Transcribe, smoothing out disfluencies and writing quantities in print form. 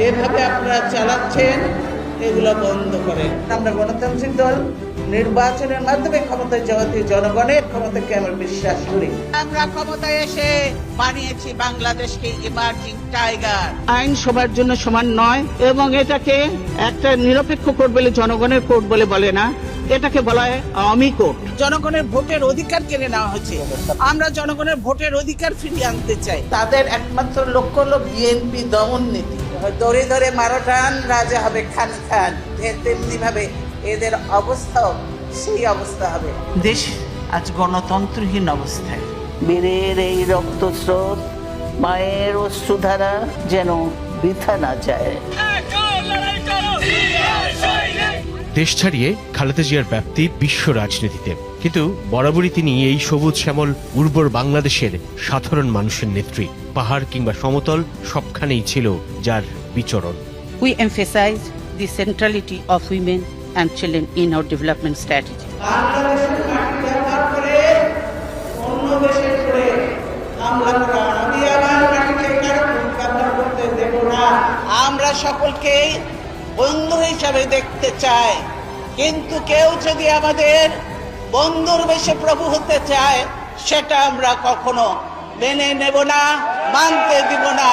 যেভাবে আপনারা চালাচ্ছেন এগুলো বন্ধ করেন। আমরা গণতান্ত্রিক দল নির্বাচনের মাধ্যমে ক্ষমতায় যাওয়া দিয়ে জনগণের ক্ষমতাকে আমরা বিশ্বাস করি। আমরা ক্ষমতায় এসে বানিয়েছি বাংলাদেশকে ইমার্জিং টাইগার। আইন সবার জন্য সমান নয় এবং এটাকে একটা নিরপেক্ষ কোর্ট বলে জনগণের কোর্ট বলে না, এটাকে বলা হয় আওয়ামী কোর্ট। জনগণের ভোটের অধিকার কেড়ে নেওয়া হয়েছে। আমরা জনগণের ভোটের অধিকার ফিরিয়ে আনতে চাই। তাদের একমাত্র লক্ষ্য হলো বিএনপি দমন নীতি। ধরে ধরে মারোটান রাজা হবে খান খান, তেমনি ভাবে এদের অবস্থাও সেই অবস্থা হবে। দেশ আজ গণতন্ত্রহীন অবস্থায়। বীরের এই রক্তস্রোত, মায়ের অশ্রুধারা যেন বৃথা না যায়। দেশ ছাড়িয়ে খালেদা জিয়ার ব্যাপ্তি বিশ্ব রাজনীতিতে, কিন্তু বরাবরই তিনি এই সবুজ শ্যামল উর্বর বাংলাদেশের সাধারণ মানুষের নেত্রী। পাহাড় কিংবা সমতল সবখানেই ছিল যার বিচরণ। We emphasize the centrality of women and children in our development strategy. আমরা সকলকে বন্ধু হিসাবে দেখতে চাই, কিন্তু কেউ যদি আমাদের বন্ধুর বেশে প্রভু হতে চায় সেটা আমরা কখনো মেনে নেব না, মানতে দিব না।